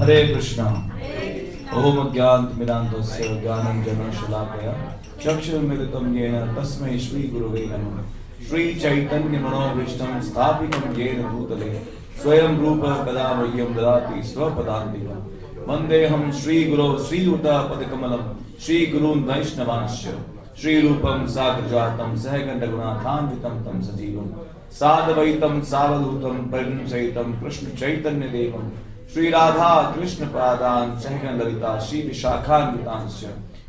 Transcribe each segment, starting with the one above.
हरे कृष्णा। ओम ज्ञानतिमिरान्धस्य ज्ञानाञ्जनं शलाकया चक्षुर्मिलितं येन तस्मै श्री गुरवे नमः। श्री चैतन्य मनोभीष्टं स्थापितं येन भूतले स्वयं रूप कदा मह्यं ददाति स्वपदान्तिकं। वन्देऽहं श्रीगुरो श्रीयुतपदकमलं श्रीगुरून् वैष्णवांश्च श्रीरूपं साग्रजातं सहगणरघुनाथान्वितं तं सजीवं साद्वैतं सावधूतं परिणमसहितं कृष्ण चैतन्य देवं श्री राधा कृष्ण पादान् सहगण ललिता श्री विशाखान्वितांश्च।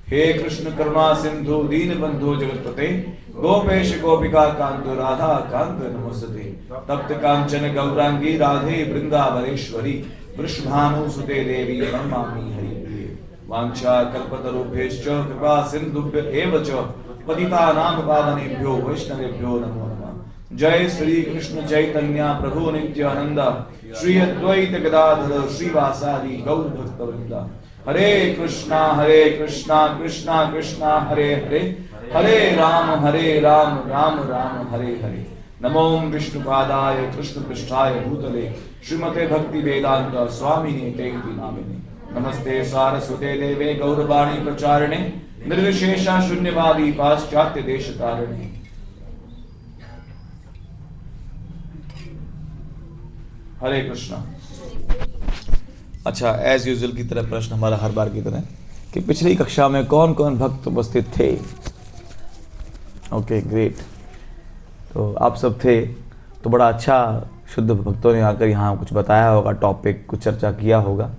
हे कृष्ण करुणा सिंधु दीनबंधु जगत्पते गोपेश गोपिका कांतो राधा कांत नमोस्तुते। तप्त कांचन गौरांगी राधे वृंदावनेश्वरी वृषभानुसुते देवी नमामि हरिप्रिये। वाञ्छा कल्पतरुभ्यश्च कृपा सिन्धुभ्य एव च पतितानां पावनेभ्यो वैष्णवेभ्यो नमो नमः। जय श्री कृष्ण चैतन्य प्रभु नित्यानंद श्री अद्वैत गदाधर श्रीवासादि गौर भक्तवृंद। हरे कृष्णा कृष्णा कृष्णा हरे हरे हरे राम राम राम हरे हरे। नमो विष्णुपादाय कृष्ण पृष्ठाय भूतले श्रीमते भक्ति वेदांत स्वामिने तेति नामिने। नमस्ते सारस्वते देवे गौरवाणी प्रचारिणे निर्विशेषा शून्यवादी पाश्चात्य देश तारिणे। हरे कृष्णा। अच्छा, एज यूजुअल की तरह प्रश्न हमारा हर बार की तरह कि पिछली कक्षा में कौन कौन भक्त उपस्थित थे। ओके ग्रेट, तो आप सब थे तो बड़ा अच्छा शुद्ध भक्तों ने आकर यहाँ कुछ बताया होगा, टॉपिक कुछ चर्चा किया होगा।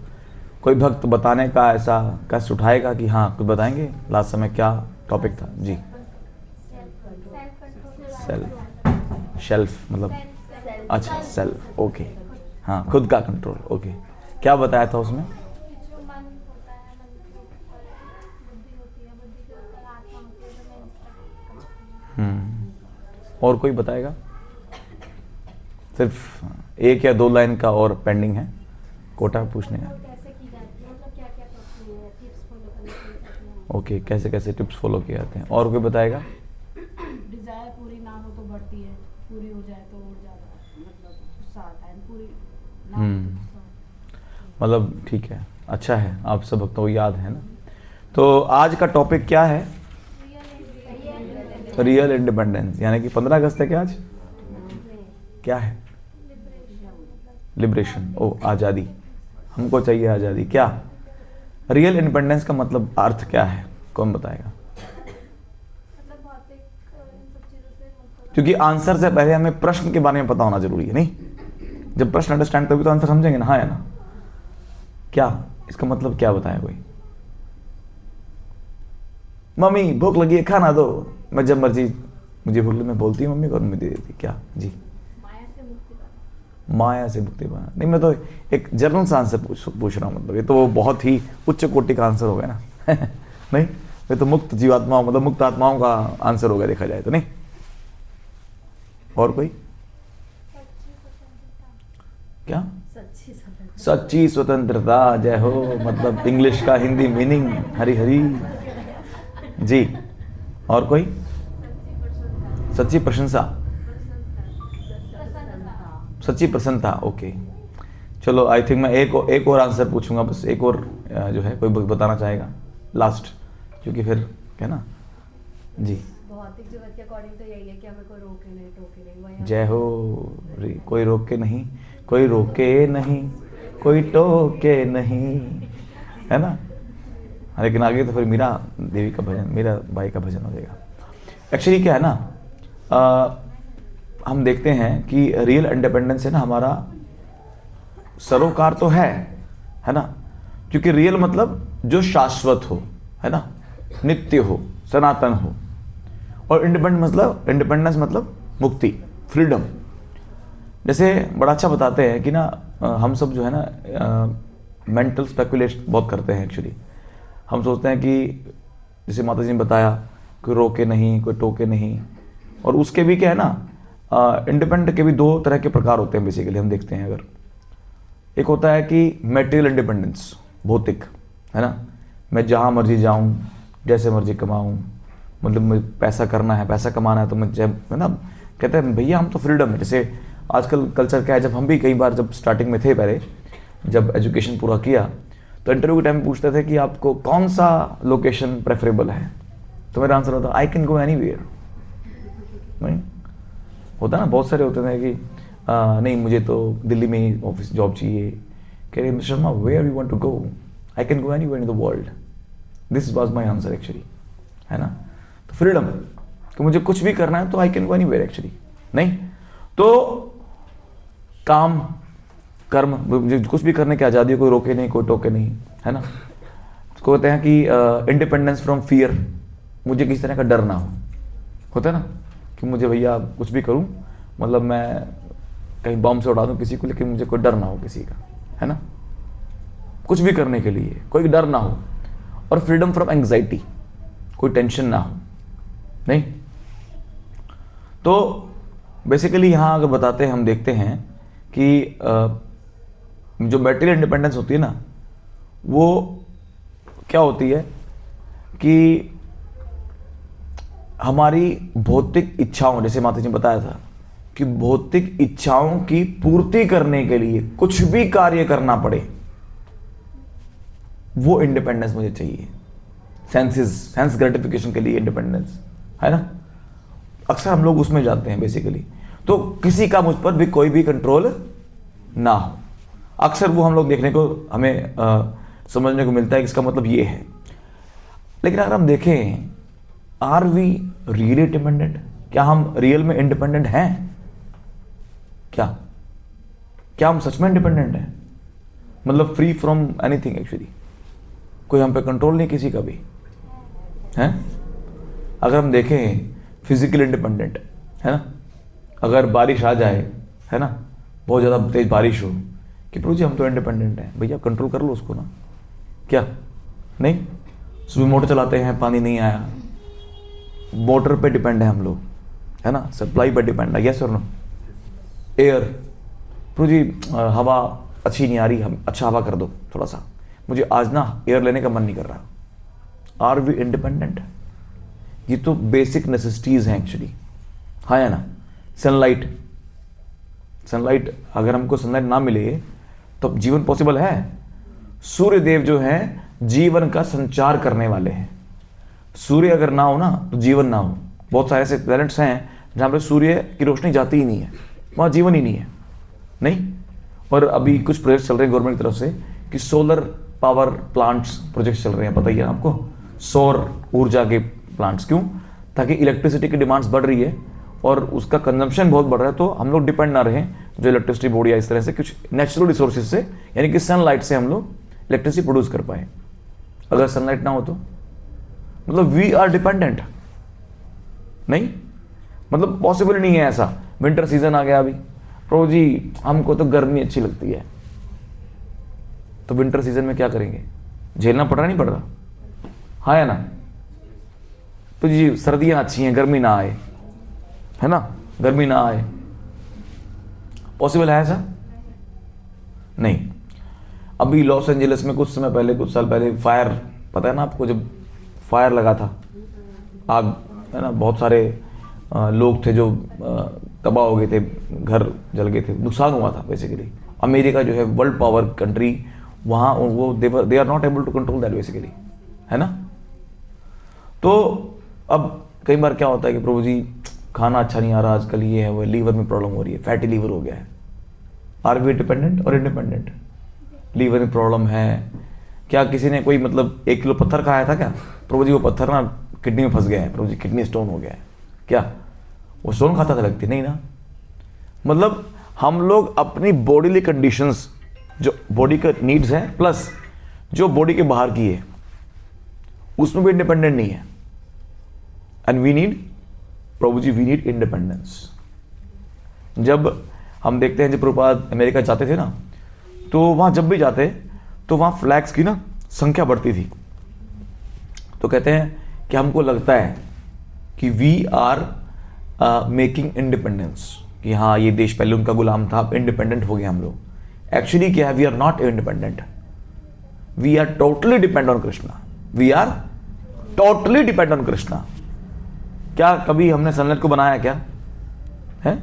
कोई भक्त बताने का ऐसा कष्ट उठाएगा कि हाँ कुछ बताएंगे लास्ट समय क्या टॉपिक था? जी, सेल्फ मतलब अच्छा सेल्फ, ओके हाँ, खुद का कंट्रोल। ओके, क्या बताया था उसमें? और कोई बताएगा? सिर्फ एक या दो लाइन का और पेंडिंग है, कोटा पूछने का। ओके, कैसे कैसे टिप्स फॉलो किए जाते हैं, और कोई बताएगा? डिजायर पूरी ना हो तो बढ़ती है, पूरी हो जाए तो और ज्यादा मतलब गुस्सा आता है, पूरी ना हो तो मतलब ठीक है, अच्छा है, आप सब भक्तों को याद है ना। तो आज का टॉपिक क्या है? रियल इंडिपेंडेंस, यानी कि 15 अगस्त है क्या आज? क्या है? लिबरेशन, ओ आज़ादी, हमको चाहिए आज़ादी। क्या रियल इंडिपेंडेंस का मतलब अर्थ क्या है, कौन बताएगा? क्योंकि आंसर से पहले हमें प्रश्न के बारे में पता होना जरूरी है, नहीं? जब प्रश्न अंडरस्टैंड तभी तो आंसर समझेंगे ना, हाँ या ना? क्या इसका मतलब क्या बताया कोई? मम्मी भूख लगी है खाना दो, मैं जब मर्जी मुझे भूख लगी मैं बोलती हूँ मम्मी को, मम्मी दे देती। क्या जी? माया से मुक्ति पाना। नहीं, मैं तो एक जनरल सा आंसर पूछ रहा हूँ, मतलब ये तो बहुत ही उच्च कोटि का आंसर हो गया ना नहीं, ये तो मुक्त जीवात्माओं मतलब मुक्त आत्माओं का आंसर हो गया देखा जाए तो, नहीं? और कोई? क्या? सच्ची स्वतंत्रता जय हो, मतलब इंग्लिश का हिंदी मीनिंग हरी हरी जी। और कोई? सच्ची प्रशंसा, सच्ची प्रसन्नता। ओके चलो, आई थिंक मैं एक और आंसर पूछूंगा बस, एक और जो है कोई बताना चाहेगा लास्ट, क्योंकि फिर है ना जी। भौतिक जगत के अकॉर्डिंग तो यही है कि हमें कोई रोके नहीं टोके नहीं, वही जय हो रे, कोई रोके नहीं, कोई रोके नहीं, कोई टोके नहीं, है ना। लेकिन आगे तो फिर मीरा देवी का भजन, मीरा बाई का भजन हो जाएगा। एक्चुअली क्या है ना, हम देखते हैं कि रियल इंडिपेंडेंस है ना हमारा, सरोकार तो है ना, क्योंकि रियल मतलब जो शाश्वत हो, है ना, नित्य हो, सनातन हो। और इंडिपेंडेंस मतलब मुक्ति, फ्रीडम। जैसे बड़ा अच्छा बताते हैं कि ना हम सब जो है ना मेंटल स्पेकुलेशन बहुत करते हैं एक्चुअली। हम सोचते हैं कि जैसे माता जी ने बताया, कोई रोके नहीं, कोई टोके नहीं। और उसके भी क्या है ना, इंडिपेंडेंट के भी दो तरह के प्रकार होते हैं बेसिकली, हम देखते हैं अगर। एक होता है कि मटेरियल इंडिपेंडेंस, भौतिक, है ना, मैं जहाँ मर्जी जाऊँ, जैसे मर्जी कमाऊँ, मतलब मुझे पैसा करना है, पैसा कमाना है तो मैं जब, है ना, कहते हैं भैया हम तो फ्रीडम है। जैसे आजकल कल्चर क्या है, जब हम भी कई बार जब स्टार्टिंग में थे, पहले जब एजुकेशन पूरा किया तो इंटरव्यू के टाइम पूछते थे कि आपको कौन सा लोकेशन प्रेफरेबल है, तो मेरा आंसर होता आई कैन गो एनीवेयर। नहीं होता ना, बहुत सारे होते थे कि नहीं मुझे तो दिल्ली में ही ऑफिस जॉब चाहिए। कह रहे mister Sharma where you want to go, I can go anywhere in the world. This was my answer actually, है ना। तो फ्रीडम कि मुझे कुछ भी करना है तो आई कैन गो एनीवेयर एक्चुअली। नहीं तो काम कर्म, मुझे कुछ भी करने की आज़ादी, कोई रोके नहीं, कोई टोके नहीं, है ना। उसको कहते हैं कि इंडिपेंडेंस फ्रॉम फियर, मुझे किसी तरह का डर ना हो। होता है ना कि मुझे भैया कुछ भी करूं, मतलब मैं कहीं बम से उड़ा दूं किसी को, लेकिन मुझे कोई डर ना हो किसी का, है ना, कुछ भी करने के लिए कोई डर ना हो। और फ्रीडम फ्रॉम एंग्जाइटी, कोई टेंशन ना हो। नहीं तो बेसिकली यहाँ अगर बताते हैं, हम देखते हैं कि जो मटेरियल इंडिपेंडेंस होती है ना, वो क्या होती है कि हमारी भौतिक इच्छाओं, जैसे माता जी ने बताया था कि भौतिक इच्छाओं की पूर्ति करने के लिए कुछ भी कार्य करना पड़े, वो इंडिपेंडेंस मुझे चाहिए। सेंस ग्रेटिफिकेशन के लिए इंडिपेंडेंस, है ना। अक्सर हम लोग उसमें जाते हैं बेसिकली, तो किसी का मुझ पर भी कोई भी कंट्रोल ना हो। अक्सर वो हम लोग देखने को, हमें समझने को मिलता है कि इसका मतलब ये है। लेकिन अगर हम देखें, आर वी रियली इंडिपेंडेंट, क्या हम रियल में इंडिपेंडेंट हैं? क्या हम सच में इंडिपेंडेंट हैं? मतलब फ्री फ्रॉम एनीथिंग एक्चुअली, कोई हम पे कंट्रोल नहीं किसी का भी है। अगर हम देखें फिजिकल इंडिपेंडेंट, है ना, अगर बारिश आ जाए, है ना, बहुत ज़्यादा तेज बारिश हो, कि प्रभु जी हम तो इंडिपेंडेंट हैं, भैया कंट्रोल कर लो उसको ना। क्या नहीं, सुबह मोटर चलाते हैं, पानी नहीं आया, मोटर पे डिपेंड है हम लोग, है ना, सप्लाई पे डिपेंड है। यस और नो? एयर, प्रभु जी हवा अच्छी नहीं आ रही, हम अच्छा हवा कर दो थोड़ा सा, मुझे आज ना एयर लेने का मन नहीं कर रहा। Are we independent? ये तो बेसिक नेसेसिटीज हैं एक्चुअली, हाँ या ना। सनलाइट अगर हमको सनलाइट ना मिले तो जीवन पॉसिबल है? सूर्य देव जो है जीवन का संचार करने वाले हैं। सूर्य अगर ना हो ना तो जीवन ना हो। बहुत सारे ऐसे प्लैनेट्स हैं जहाँ पे सूर्य की रोशनी जाती ही नहीं है, वहाँ जीवन ही नहीं है। नहीं, और अभी कुछ प्रोजेक्ट चल रहे हैं गवर्नमेंट की तरफ से कि सोलर पावर प्लांट्स प्रोजेक्ट चल रहे हैं, पता ही है आपको, सौर ऊर्जा के प्लांट्स। क्यों? ताकि इलेक्ट्रिसिटी की डिमांड्स बढ़ रही है और उसका कंजम्पशन बहुत बढ़ रहा है, तो हम लोग डिपेंड ना रहें जो इलेक्ट्रिसिटी बोर्ड या इस तरह से कुछ नेचुरल रिसोर्सेज से, यानी कि सनलाइट से हम लोग इलेक्ट्रिसिटी प्रोड्यूस कर पाए। अगर सनलाइट ना हो तो मतलब वी आर डिपेंडेंट। नहीं, मतलब पॉसिबल नहीं है ऐसा। विंटर सीजन आ गया अभी, प्रभु जी हमको तो गर्मी अच्छी लगती है, तो विंटर सीजन में क्या करेंगे? झेलना पड़ रहा नहीं पड़ रहा? हाँ या ना? तो जी सर्दियां अच्छी हैं, गर्मी ना आए, है ना, गर्मी ना आए, पॉसिबल है ऐसा? नहीं। अभी लॉस एंजलिस में कुछ समय पहले, कुछ साल पहले फायर, पता है ना आपको, जब फायर लगा था, आग, है ना, बहुत सारे लोग थे जो तबाह हो गए थे, घर जल गए थे, नुकसान हुआ था बेसिकली। अमेरिका जो है वर्ल्ड पावर कंट्री, वहाँ वो they are not able to control that basically, है ना। तो अब कई बार क्या होता है कि प्रभु जी खाना अच्छा नहीं आ रहा आजकल, ये है वो, लीवर में प्रॉब्लम हो रही है, फैटी लीवर हो गया है। आर वी डिपेंडेंट और इंडिपेंडेंट? लीवर में प्रॉब्लम है, क्या किसी ने कोई मतलब 1 किलो पत्थर खाया था क्या? प्रभु जी वो पत्थर ना किडनी में फंस गया है, प्रभु जी किडनी स्टोन हो गया है, क्या वो स्टोन खाता था लगती? नहीं ना। मतलब हम लोग अपनी बॉडीली कंडीशंस, जो बॉडी का नीड्स है प्लस जो बॉडी के बाहर की है, उसमें भी इंडिपेंडेंट नहीं है। And we need, Prabhu ji we need independence. जब हम देखते हैं जब प्रभुपाद अमेरिका जाते थे ना, तो वहाँ जब भी जाते तो वहाँ फ्लैग्स की ना संख्या बढ़ती थी। तो कहते हैं कि हमको लगता है कि वी आर मेकिंग इंडिपेंडेंस, कि हाँ ये देश पहले उनका गुलाम था, अब इंडिपेंडेंट हो गए हम लोग। एक्चुअली क्या है, we are not independent, we are totally depend on Krishna, we are totally depend on Krishna. क्या कभी हमने सनलाइट को बनाया क्या है?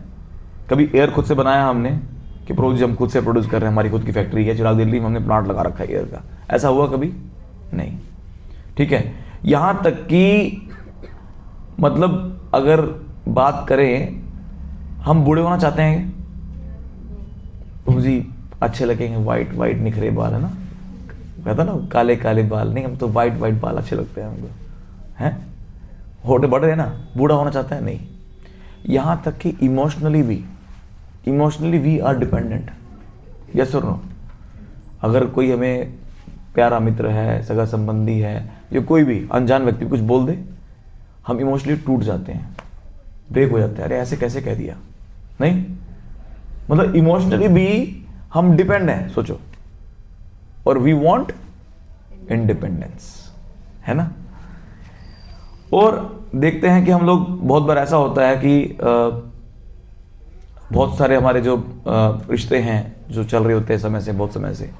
कभी एयर खुद से बनाया हमने कि प्रभु जी हम खुद से प्रोड्यूस कर रहे हैं, हमारी खुद की फैक्ट्री है, चिराग दिल्ली में हमने प्लांट लगा रखा है एयर का? ऐसा हुआ कभी? नहीं। ठीक है, यहां तक कि मतलब अगर बात करें, हम बूढ़े होना चाहते हैं, प्रभु जी अच्छे लगेंगे, वाइट वाइट निखरे बाल, है ना, कहता ना काले काले बाल, नहीं हम तो वाइट वाइट बाल अच्छे लगते हैं हमको, हैं? होठे बढ़ रहे हैं ना, बूढ़ा होना चाहता है? नहीं। यहां तक कि emotionally we are dependent. Yes और नो? अगर कोई हमें प्यारा मित्र है, सगा संबंधी है, या कोई भी अनजान व्यक्ति कुछ बोल दे, हम इमोशनली टूट जाते हैं, ब्रेक हो जाते हैं, अरे ऐसे कैसे कह दिया? नहीं, मतलब इमोशनली भी हम डिपेंड हैं, सोचो, और वी वांट इंडिपेंडेंस, है ना। और देखते हैं कि हम लोग, बहुत बार ऐसा होता है कि बहुत सारे हमारे जो रिश्ते हैं जो चल रहे होते हैं समय से, बहुत समय से,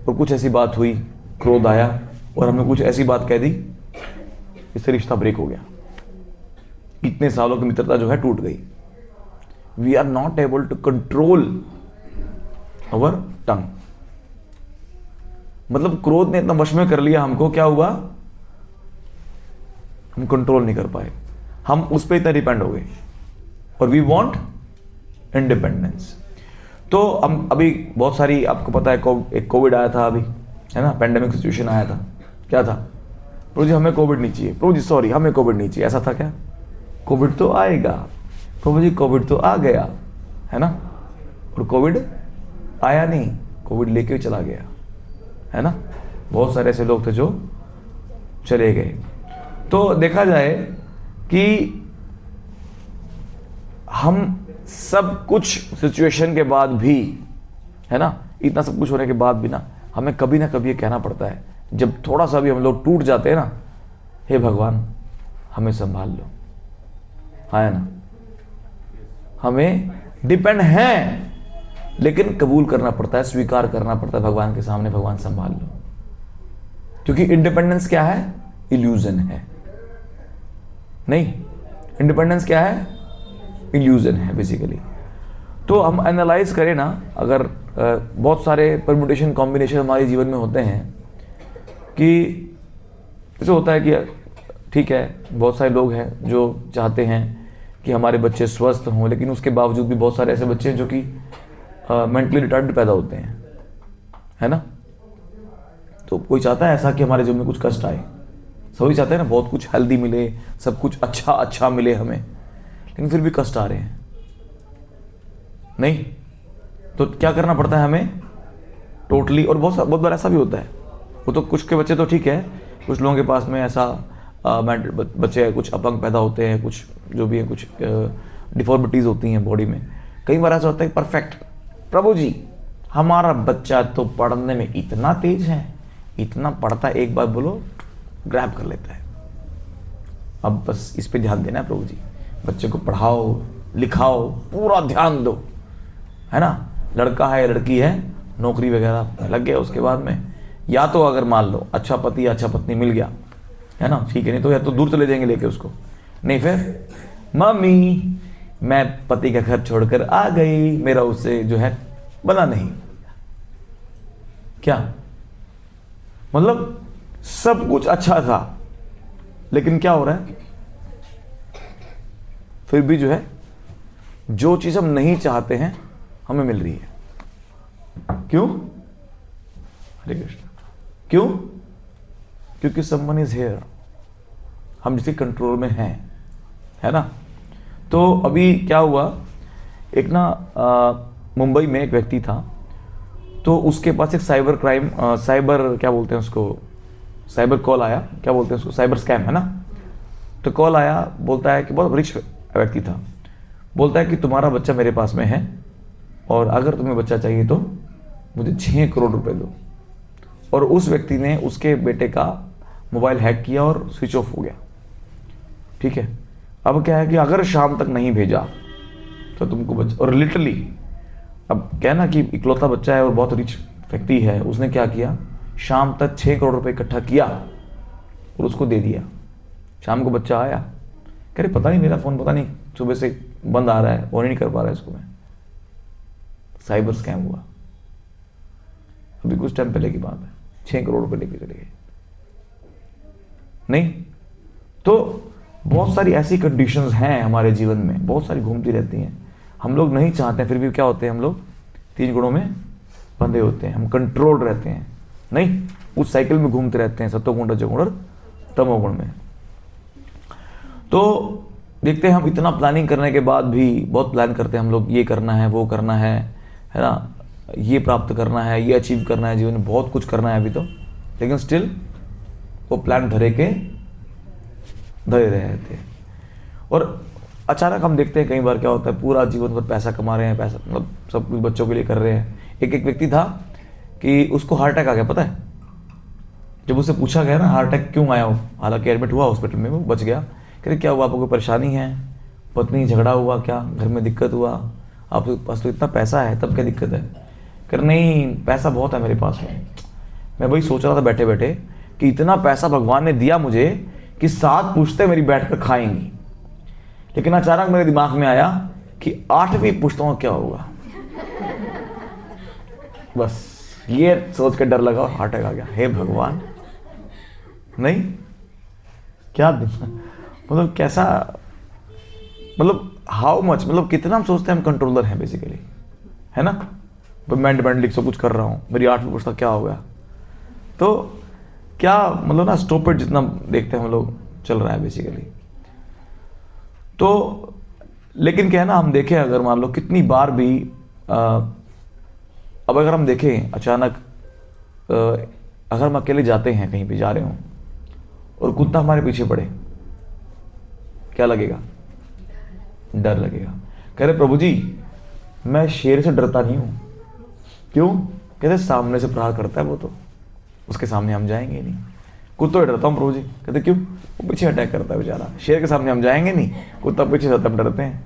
और कुछ ऐसी बात हुई, क्रोध आया और हमने कुछ ऐसी बात कह दी, इससे रिश्ता ब्रेक हो गया, इतने सालों की मित्रता जो है टूट गई। We are not able to control our tongue. मतलब क्रोध ने इतना वश में कर लिया हमको, क्या हुआ, हम कंट्रोल नहीं कर पाए, हम उस पर इतना डिपेंड हो गए, और वी वांट इंडिपेंडेंस। तो हम अभी बहुत सारी, आपको पता है एक कोविड आया था अभी, है ना, पेंडेमिक सिचुएशन आया था, क्या था, प्रभु जी हमें कोविड नहीं चाहिए, प्रभु जी सॉरी हमें कोविड नहीं चाहिए, ऐसा था क्या? कोविड तो आएगा, प्रभु जी कोविड तो आ गया, है ना, और कोविड आया नहीं, कोविड लेके चला गया, है ना। बहुत सारे ऐसे लोग थे जो चले गए। तो देखा जाए कि हम सब कुछ सिचुएशन के बाद भी, है ना, इतना सब कुछ होने के बाद भी ना, हमें कभी ना कभी ये कहना पड़ता है, जब थोड़ा सा भी हम लोग टूट जाते हैं ना, हे भगवान हमें संभाल लो, है ना। हमें डिपेंड है, लेकिन कबूल करना पड़ता है, स्वीकार करना पड़ता है भगवान के सामने, भगवान संभाल लो, क्योंकि इंडिपेंडेंस क्या है, इल्यूजन है। नहीं, इंडिपेंडेंस क्या है, इल्यूजन है बेसिकली। तो हम एनालाइज करें ना, अगर बहुत सारे परम्यूटेशन कॉम्बिनेशन हमारे जीवन में होते हैं, कि जैसे होता है कि ठीक है, बहुत सारे लोग हैं जो चाहते हैं कि हमारे बच्चे स्वस्थ हों, लेकिन उसके बावजूद भी बहुत सारे ऐसे बच्चे हैं जो कि मेंटली रिटार्ड पैदा होते हैं, है ना। तो कोई चाहता है ऐसा कि हमारे जीवन में कुछ कष्ट आए? सभी चाहते हैं ना, बहुत कुछ हेल्दी मिले, सब कुछ अच्छा मिले हमें, लेकिन फिर भी कष्ट आ रहे हैं, नहीं। तो क्या करना पड़ता है हमें, टोटली। और बहुत बार ऐसा भी होता है, वो तो कुछ के बच्चे तो ठीक है, कुछ लोगों के पास में ऐसा बच्चे कुछ अपंग पैदा होते हैं, कुछ जो भी है, कुछ डिफॉर्मिटीज़ होती हैं बॉडी में। कई बार ऐसा होता है परफेक्ट, प्रभु जी हमारा बच्चा तो पढ़ने में इतना तेज है, इतना पढ़ता है, एक बार बोलो ग्रैब कर लेता है। अब बस इस पे ध्यान देना है प्रभु जी, बच्चे को पढ़ाओ लिखाओ, पूरा ध्यान दो, है ना। लड़का है लड़की है, नौकरी वगैरह लग गया, उसके बाद में या तो अगर मान लो अच्छा पति अच्छा पत्नी मिल गया, है ना, ठीक है, नहीं तो या तो दूर चले जाएंगे लेके उसको, नहीं फिर मम्मी मैं पति का घर छोड़कर आ गई, मेरा उससे जो है बना नहीं। क्या मतलब सब कुछ अच्छा था, लेकिन क्या हो रहा है, फिर भी जो है जो चीज हम नहीं चाहते हैं हमें मिल रही है। क्यों? हरे कृष्ण। क्यों? क्योंकि समवन इज हेयर, हम जिसके कंट्रोल में हैं, है ना। तो अभी क्या हुआ, एक ना मुंबई में एक व्यक्ति था, तो उसके पास एक साइबर क्राइम साइबर क्या बोलते हैं उसको, साइबर कॉल आया, क्या बोलते हैं उसको, साइबर स्कैम, है ना। तो कॉल आया, बोलता है कि बहुत रिच व्यक्ति था, बोलता है कि तुम्हारा बच्चा मेरे पास में है और अगर तुम्हें बच्चा चाहिए तो मुझे 6 करोड़ रुपए दो। और उस व्यक्ति ने उसके बेटे का मोबाइल हैक किया और स्विच ऑफ हो गया, ठीक है। अब क्या है कि अगर शाम तक नहीं भेजा तो तुमको बच्चा, और लिटरली अब क्या है ना कि इकलौता बच्चा है और बहुत रिच व्यक्ति है, उसने क्या किया, शाम तक 6 करोड़ रुपए इकट्ठा किया और उसको दे दिया। शाम को बच्चा आया, कह रहे पता नहीं मेरा फोन पता नहीं सुबह से बंद आ रहा है, ऑन ही नहीं कर पा रहा है इसको मैं। साइबर स्कैम हुआ, अभी कुछ टाइम पहले की बात है, 6 करोड़ रुपए लेके चले गए। नहीं तो बहुत सारी ऐसी कंडीशंस हैं हमारे जीवन में, बहुत सारी घूमती रहती हैं, हम लोग नहीं चाहते हैं, फिर भी क्या होते हैं, हम लोग 3 गुणों में बंधे होते हैं, हम कंट्रोल रहते हैं, नहीं उस साइकिल में घूमते रहते हैं, सत्वगुण रजोगुण और तमोगुण में। तो देखते हैं हम इतना प्लानिंग करने के बाद भी, बहुत प्लान करते हैं हम लोग, ये करना है वो करना है ना, ये प्राप्त करना है, ये अचीव करना है, जीवन में बहुत कुछ करना है अभी तो, लेकिन स्टिल वो प्लान धरे रहते हैं। और अचानक हम देखते हैं कई बार क्या होता है, पूरा जीवन भर पैसा कमा रहे हैं, पैसा मतलब सब कुछ बच्चों के लिए कर रहे हैं। एक व्यक्ति था कि उसको हार्ट अटैक आ गया, पता है, जब उससे पूछा गया ना हार्ट अटैक क्यों आया हो, हालांकि एडमिट हुआ हॉस्पिटल में, वो बच गया। कह रहे क्या हुआ, आपको कोई परेशानी है, पत्नी झगड़ा हुआ क्या, घर में दिक्कत हुआ, आपके पास तो इतना पैसा है तब क्या दिक्कत है। कह नहीं पैसा बहुत है मेरे पास में, मैं वही सोच रहा था बैठे बैठे कि इतना पैसा भगवान ने दिया मुझे कि 7 पुश्तें मेरी बैठकर खाएंगी, लेकिन अचानक मेरे दिमाग में आया कि 8वीं पुश्तों का क्या होगा। बस ये सोच के डर लगा और हार्ट अटैक आ गया। हे भगवान, नहीं क्या मतलब कैसा, मतलब हाउ मच, मतलब कितना हम सोचते हैं हम कंट्रोलर हैं बेसिकली, है ना। मैं इंडिपेंडेंटली सब कुछ कर रहा हूँ, मेरी 8वीं पुश्ता क्या हो गया, तो क्या मतलब ना स्टॉप इट जितना देखते हैं हम लोग चल रहा है बेसिकली। तो लेकिन क्या है ना, हम देखें अगर मान लो कितनी बार भी अब अगर हम देखें अचानक अगर हम अकेले जाते हैं कहीं पे जा रहे हों और कुत्ता हमारे पीछे पड़े, क्या लगेगा, डर लगेगा। कह रहे प्रभु जी मैं शेर से डरता नहीं हूं, क्यों, कहते सामने से प्रहार करता है वो, तो उसके सामने हम जाएंगे नहीं। कुत्तों से डरता हूँ प्रभु जी, कहते क्यों, वो पीछे अटैक करता है बेचारा, शेर के सामने हम जाएंगे नहीं, कुत्ता पीछे से तब डरते हैं।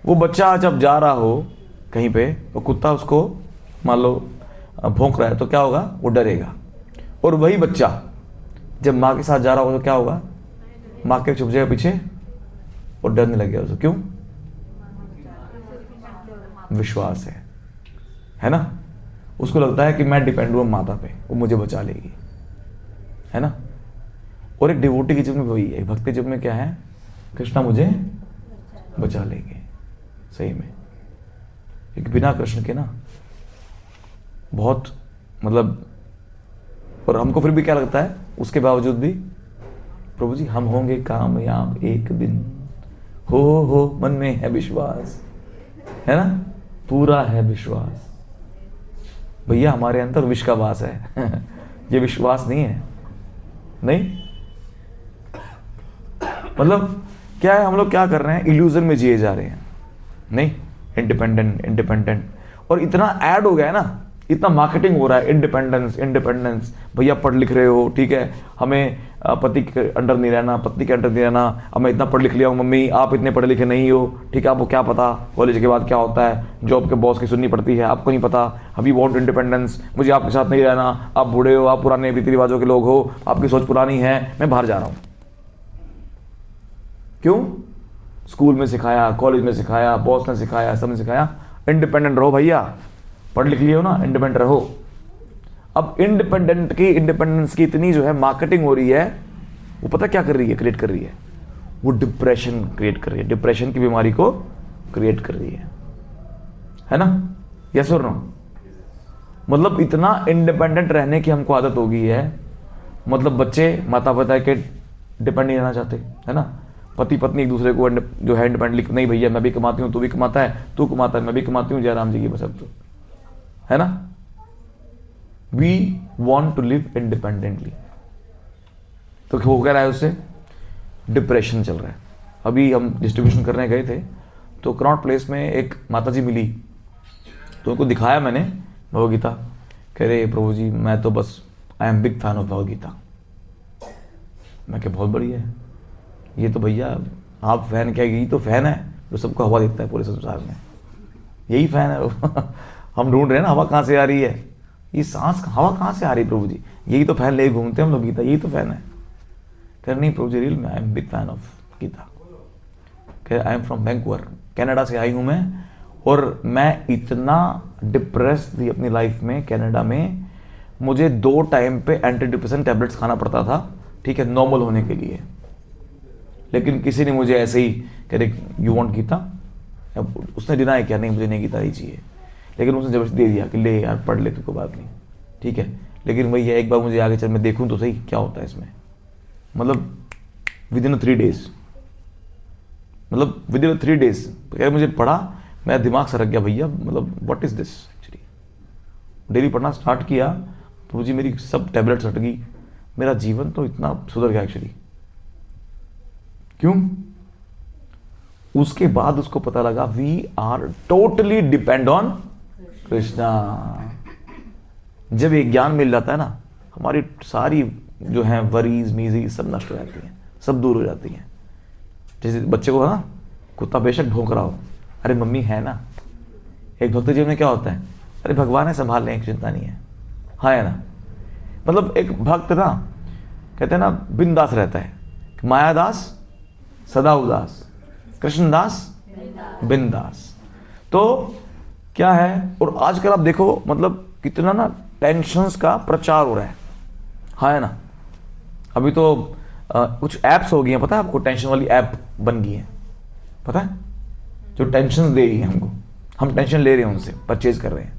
वो बच्चा जब जा रहा हो कहीं पे, तो कुत्ता उसको मान लो भौंक रहा है तो क्या होगा, वो डरेगा। और वही बच्चा जब माँ के साथ जा रहा हो तो क्या होगा, माँ के छुप जाएगा पीछे और डरने लग गया उसको, क्यों, विश्वास है ना। उसको लगता है कि मैं डिपेंड हूँ माता पे, वो मुझे बचा लेगी, है ना। और एक डिवोटी के जीवन में वही है, एक भक्त के जीवन में क्या है, कृष्णा मुझे बचा लेंगे सही में। एक बिना कृष्ण के ना बहुत मतलब, और हमको फिर भी क्या लगता है उसके बावजूद भी, प्रभु जी हम होंगे कामयाब एक दिन, हो मन में है विश्वास, है ना, पूरा है विश्वास। भैया हमारे अंदर विष का वास है ये विश्वास नहीं है, नहीं मतलब क्या है, हम लोग क्या कर रहे हैं, इल्यूजन में जिए जा रहे हैं, नहीं इंडिपेंडेंट। और इतना ऐड हो गया है ना, इतना मार्केटिंग हो रहा है, इंडिपेंडेंस इंडिपेंडेंस, भैया पढ़ लिख रहे हो, ठीक है, हमें पति के अंडर नहीं रहना, पत्नी के अंडर नहीं रहना, अब मैं इतना पढ़ लिख लिया हूँ, मम्मी आप इतने पढ़े लिखे नहीं हो, ठीक है, आपको क्या पता कॉलेज के बाद क्या होता है, जॉब के बॉस की सुननी पड़ती है, आपको नहीं पता, अभी वॉन्ट इंडिपेंडेंस, मुझे आपके साथ नहीं रहना, आप बूढ़े हो, आप पुराने रीति रिवाजों के लोग हो, आपकी सोच पुरानी है, मैं बाहर जा रहा हूँ। क्यों? स्कूल में सिखाया, कॉलेज में सिखाया, बॉस ने सिखाया, सबने सिखाया इंडिपेंडेंट रहो भैया, पढ़ लिख लिए हो ना, इंडिपेंडेंट रहो। अब इंडिपेंडेंस की इतनी जो है मार्केटिंग हो रही है, वो पता क्या कर रही है, क्रिएट कर रही है, वो डिप्रेशन क्रिएट कर रही है, डिप्रेशन की बीमारी को क्रिएट कर रही है ना? यस और नो? मतलब इतना इंडिपेंडेंट रहने की हमको आदत हो गई है, मतलब बच्चे माता पिता के डिपेंड नहीं रहना चाहते, है ना? पति पत्नी एक दूसरे को जो है इंडिपेंडेंटली, नहीं भैया मैं भी कमाती हूँ, तू भी कमाता है, तू कमाता है मैं भी कमाती हूँ, जयराम जी की बस, अब तो है ना? We want to live independently. तो हो क्या रहा है उससे? डिप्रेशन चल रहा है। अभी हम डिस्ट्रीब्यूशन करने गए थे तो कनॉट प्लेस में एक माताजी मिली, तो उनको दिखाया मैंने भगवदगीता, कह रहे प्रभु जी मैं तो बस I am big fan of Bhagavad Gita. मैं क्या बहुत बढ़िया है, ये तो भैया आप फैन क्या, यही तो फैन है जो सबको हवा देता है पूरे संसार में, यही फैन है वो। हम ढूंढ रहे हैं ना हवा कहाँ से आ रही है, ये सांस हवा कहाँ से आ रही है प्रभु जी, यही तो फैन ले घूमते हैं हम लोग गीता, यही तो फैन है। कह नहीं प्रभु जी रियल में I am big fan of Gita. कह I am from Vancouver, Canada से आई हूँ मैं, और मैं इतना डिप्रेस थी अपनी लाइफ में कनाडा में, मुझे 2 टाइम पे एंटी डिप्रेशन टैबलेट्स खाना पड़ता था, ठीक है, नॉर्मल होने के लिए। लेकिन किसी ने मुझे ऐसे ही कह रहे यू वांट गीता, उसने डिनाई किया नहीं मुझे नहीं गीता ही चाहिए, लेकिन उसने जबरदस्ती दे दिया कि ले यार पढ़ ले, तो कोई बात नहीं, ठीक है, लेकिन वही है एक बार मुझे आगे चल मैं देखूं तो सही क्या होता है इसमें। मतलब विद इन 3 डेज, मतलब विद इन 3 डेज कह मुझे पढ़ा, मेरा दिमाग सरक गया भैया, मतलब what is this actually. Daily पढ़ना स्टार्ट किया तो मुझे मेरी सब टैबलेट्स हट गई, मेरा जीवन तो इतना सुधर गया एक्चुअली। क्यों? उसके बाद उसको पता लगा we are totally depend on Krishna. जब एक ज्ञान मिल जाता है ना, हमारी सारी जो है वरीज मीजी सब नष्ट हो जाती हैं, सब दूर हो जाती हैं। जैसे बच्चे को ना कुत्ता बेशक भौंक रहा हो, अरे मम्मी है ना, एक भक्त जीवन में क्या होता है, अरे भगवान है संभाल लें, चिंता नहीं है, हाँ है ना। मतलब एक भक्त ना कहते हैं ना बिंदास रहता है, मायादास सदा उदास, कृष्णदास बिंदास। तो क्या है, और आजकल आप देखो मतलब कितना ना टेंशन्स का प्रचार हो रहा है, हाँ है ना। अभी तो कुछ ऐप्स हो गई हैं, पता है आपको, टेंशन वाली ऐप बन गई है, पता है, जो टेंशन दे रही है हमको, हम टेंशन ले रहे हैं उनसे, परचेज कर रहे हैं,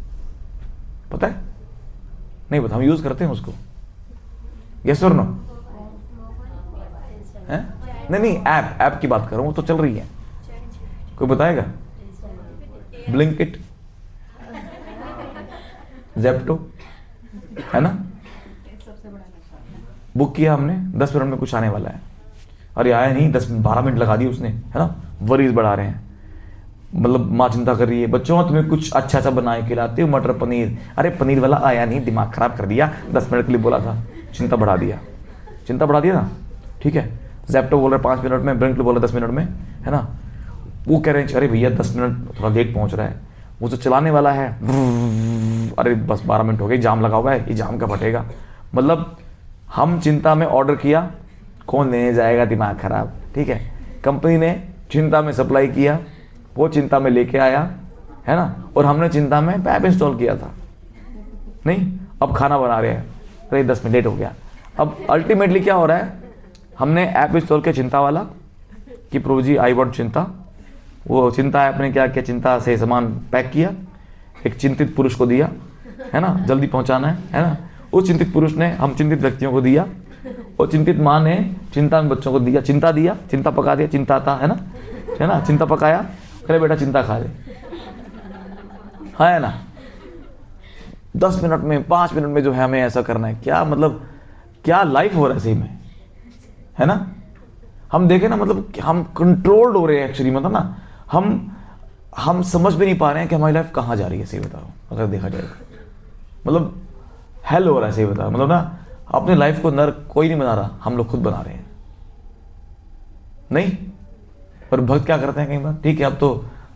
पता है नहीं पता, हम यूज करते हैं उसको, यस और नो? है नहीं ऐप की बात कर रहा हूँ, तो चल रही है, कोई बताएगा? ब्लिंकिट, ज़ेप्टो, है ना, बुक किया हमने, 10 मिनट में कुछ आने वाला है, अरे आया नहीं, 10-12 मिनट लगा दिए उसने, है ना, वरीज बढ़ा रहे हैं। मतलब माँ चिंता कर रही है, बच्चों तुम्हें कुछ अच्छा सा बना के खिलाते हो, मटर पनीर, अरे पनीर वाला आया नहीं, दिमाग खराब कर दिया, 10 मिनट के लिए बोला था, चिंता बढ़ा दिया ना, ठीक है। ज़ेप्टो बोल रहे 5 मिनट में, ब्लिंकिट बोल रहे 10 मिनट में, है ना। वो कह रहे हैं अरे भैया 10 मिनट थोड़ा लेट पहुंच रहा है, वो जो चलाने वाला है, अरे बस 12 मिनट हो गए, जाम लगा हुआ है, ये जाम का फटेगा। मतलब हम चिंता में ऑर्डर किया, कौन लेने जाएगा, दिमाग खराब, ठीक है। कंपनी ने चिंता में सप्लाई किया, वो चिंता में लेके आया, है ना, और हमने चिंता में ऐप इंस्टॉल किया था, नहीं, अब खाना बना रहे हैं, अरे 10 मिनट लेट हो गया। अब अल्टीमेटली क्या हो रहा है, हमने ऐप इंस्टॉल किया चिंता वाला कि प्रभु जी आई वांट चिंता, वो चिंता ऐप ने क्या किया, चिंता से सामान पैक किया, एक चिंतित पुरुष को दिया, है ना, जल्दी पहुंचाना है ना। उस चिंतित पुरुष ने हम चिंतित व्यक्तियों को दिया, और चिंतित माँ ने चिंता में बच्चों को दिया, चिंता पका दिया, चिंता था, है ना, चिंता पकाया, अरे बेटा चिंता खा ले, हाँ है ना। 10 मिनट में 5 मिनट में जो है हमें ऐसा करना है, क्या मतलब क्या लाइफ हो रहा है सही में, है ना। हम देखें ना, मतलब हम कंट्रोल्ड हो रहे हैं एक्चुअली, मतलब ना हम समझ भी नहीं पा रहे हैं कि हमारी लाइफ कहाँ जा रही है, सही बता रहा हूँ अगर देखा जाए। मतलब हेल हो रहा है, सही बता, मतलब ना अपने लाइफ को नर्क कोई नहीं बना रहा, हम लोग खुद बना रहे हैं। नहीं, पर भक्त क्या करते हैं कई बार, ठीक है अब तो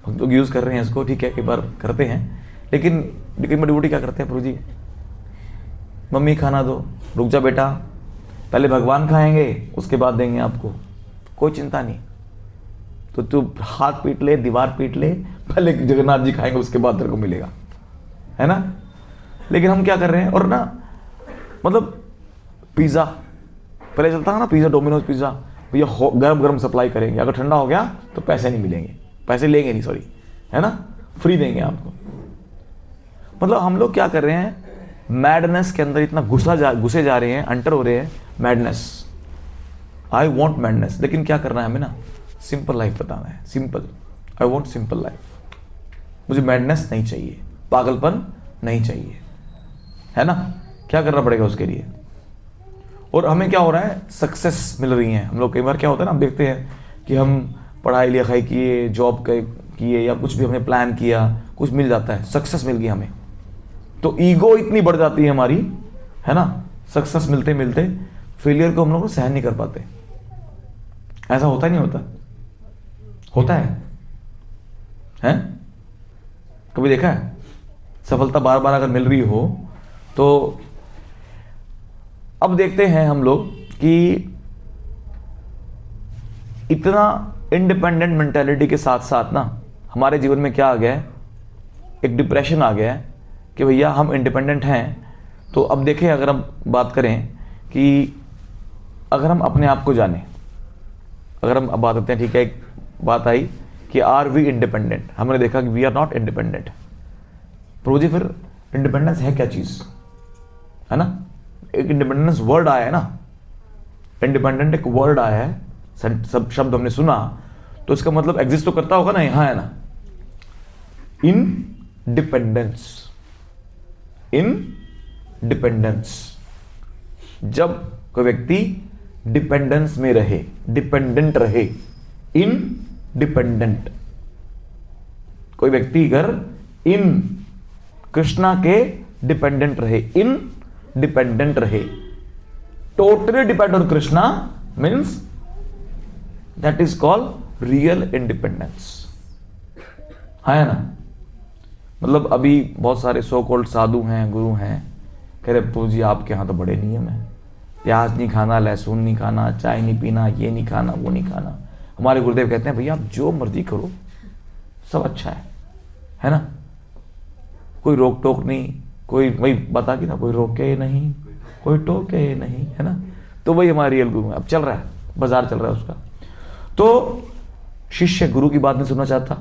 भक्त लोग यूज़ कर रहे हैं इसको, ठीक है कई बार करते हैं, लेकिन डिवोटी क्या करते हैं, प्रभु जी मम्मी खाना दो, रुक जा बेटा, पहले भगवान खाएंगे उसके बाद देंगे आपको, कोई चिंता नहीं, तो तू हाथ पीट ले, दीवार पीट ले, पहले जगन्नाथ जी खाएंगे उसके बाद तेरे को मिलेगा, है ना। लेकिन हम क्या कर रहे हैं, और ना मतलब पिज़्ज़ा पहले चलता है ना, पिज़्ज़ा डोमिनोज पिज़्ज़ा, भैया गरम गरम सप्लाई करेंगे, अगर ठंडा हो गया तो पैसे नहीं मिलेंगे, पैसे लेंगे नहीं, सॉरी, है ना, फ्री देंगे आपको। मतलब हम लोग क्या कर रहे हैं, मैडनेस के अंदर इतना घुसे जा रहे हैं, अंटर हो रहे हैं, मैडनेस, आई वॉन्ट मैडनेस। लेकिन क्या करना है हमें ना, सिंपल लाइफ बताना है, simple, I want simple life, मुझे मैडनेस नहीं चाहिए, पागलपन नहीं चाहिए, है ना। क्या करना पड़ेगा उसके लिए। और हमें क्या हो रहा है, सक्सेस मिल रही है, हम लोग कई बार क्या होता है ना, हम देखते हैं कि हम पढ़ाई लिखाई किए, जॉब किए, या कुछ भी हमने प्लान किया, कुछ मिल जाता है, सक्सेस मिल गई हमें, तो ईगो इतनी बढ़ जाती है हमारी, है ना, सक्सेस मिलते मिलते फेलियर को हम लोग सहन नहीं कर पाते। ऐसा होता नहीं होता, होता है कभी देखा है। सफलता बार बार अगर मिल रही हो तो अब देखते हैं हम लोग कि इतना इंडिपेंडेंट मेंटालिटी के साथ साथ ना हमारे जीवन में क्या आ गया है, एक डिप्रेशन आ गया है कि भैया हम इंडिपेंडेंट हैं। तो अब देखें, अगर हम बात करें कि अगर हम अपने आप को जानें, अगर हम अब बात करते हैं, ठीक है, एक बात आई कि आर वी इंडिपेंडेंट, हमने देखा कि वी आर नॉट इंडिपेंडेंट। प्रभु जी फिर इंडिपेंडेंस है क्या चीज़, है ना। एक इंडिपेंडेंस वर्ड आया है ना, इंडिपेंडेंट एक वर्ड आया है, सब शब्द हमने सुना, तो इसका मतलब एग्जिस्ट तो करता होगा ना, यहाँ है ना, इंडिपेंडेंस, इंडिपेंडेंस। जब कोई व्यक्ति डिपेंडेंस में रहे, डिपेंडेंट रहे, इनडिपेंडेंट, कोई व्यक्ति अगर इन कृष्णा के डिपेंडेंट रहे, इन डिपेंडेंट रहे, totally depend on Krishna, means that is called real independence, है ना। मतलब अभी बहुत सारे सो कॉल्ड साधु हैं, गुरु हैं, कह रहे प्रभु जी आपके यहाँ तो बड़े नियम हैं, प्याज नहीं खाना, लहसुन नहीं खाना, चाय नहीं पीना, ये नहीं खाना, वो नहीं खाना। हमारे गुरुदेव कहते हैं भैया आप जो मर्जी करो, सब अच्छा है ना, कोई रोक टोक नहीं, कोई वही बता कि ना, कोई रोके नहीं, कोई टोके नहीं, है ना। तो वही हमारे रियल गुरु है। अब चल रहा है, बाजार चल रहा है उसका। तो शिष्य गुरु की बात नहीं सुनना चाहता,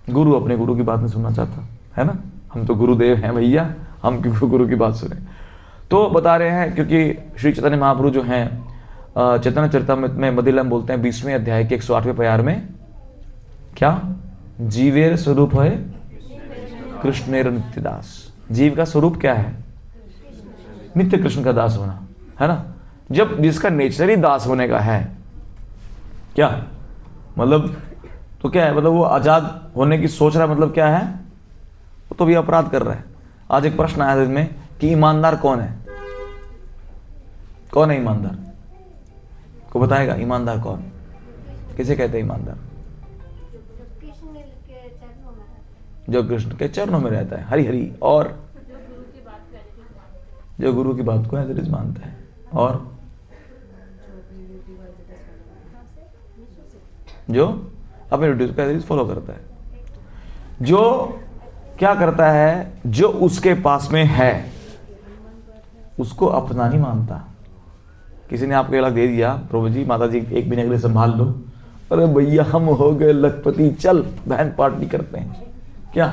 गुरु अपने गुरु की बात नहीं सुनना चाहता, है ना। हम तो गुरुदेव हैं भैया, हम क्यों गुरु की बात सुने। तो बता रहे हैं, क्योंकि श्री चैतन्य महाप्रभु जो हैं चैतन्य चरितामृत में मदिलम बोलते हैं 20वें अध्याय के 108वें प्यार में, क्या जीवेर स्वरूप है कृष्णेर नित्य दास। जीव का स्वरूप क्या है, नित्य कृष्ण का दास होना, है ना। जब जिसका नेचर ही दास होने का है, क्या मतलब, तो क्या है, मतलब वो आजाद होने की सोच रहा है, मतलब क्या है, वो तो भी अपराध कर रहा है। आज एक प्रश्न आया इसमें कि ईमानदार कौन है, कौन है ईमानदार, को बताएगा ईमानदार कौन, किसे कहते हैं ईमानदार, जो कृष्ण के चरणों में रहता है, हरि हरि, और जो गुरु की बात को एज इट इज मानता है, और जो अपने ड्यूटी को एज इट इज फॉलो करता है, जो क्या करता है, जो उसके पास में है उसको अपना नहीं मानता। किसी ने आपको 1 लाख दे दिया, प्रभु जी माता जी 1 महीने के लिए संभाल लो, अरे भैया हम हो गए लखपति, चल बहन पार्टी करते हैं, क्या,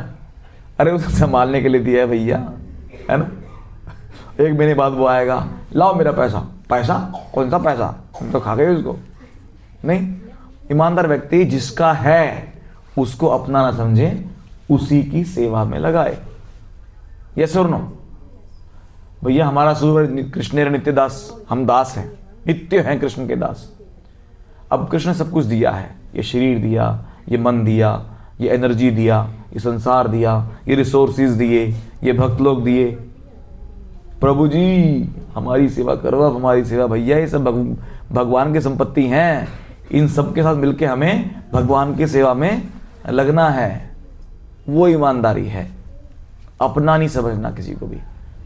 अरे उसे संभालने के लिए दिया है भैया, है ना। 1 महीने बाद वो आएगा, लाओ मेरा पैसा, पैसा कौन सा पैसा, हम तो खा गए उसको। नहीं, ईमानदार व्यक्ति जिसका है उसको अपना ना समझे, उसी की सेवा में लगाए। यस और नो भैया, हमारा स्वरूप कृष्ण नित्य दास, हम दास हैं, नित्य हैं कृष्ण के दास। अब कृष्ण सब कुछ दिया है, ये शरीर दिया, ये मन दिया, ये एनर्जी दिया, ये संसार दिया, ये रिसोर्सेज दिए, ये भक्त लोग दिए, प्रभु जी हमारी सेवा करो, अब हमारी सेवा भैया, ये सब भगवान की संपत्ति हैं, इन सब के साथ मिलके हमें भगवान की सेवा में लगना है। वो ईमानदारी है, अपना नहीं समझना किसी को भी।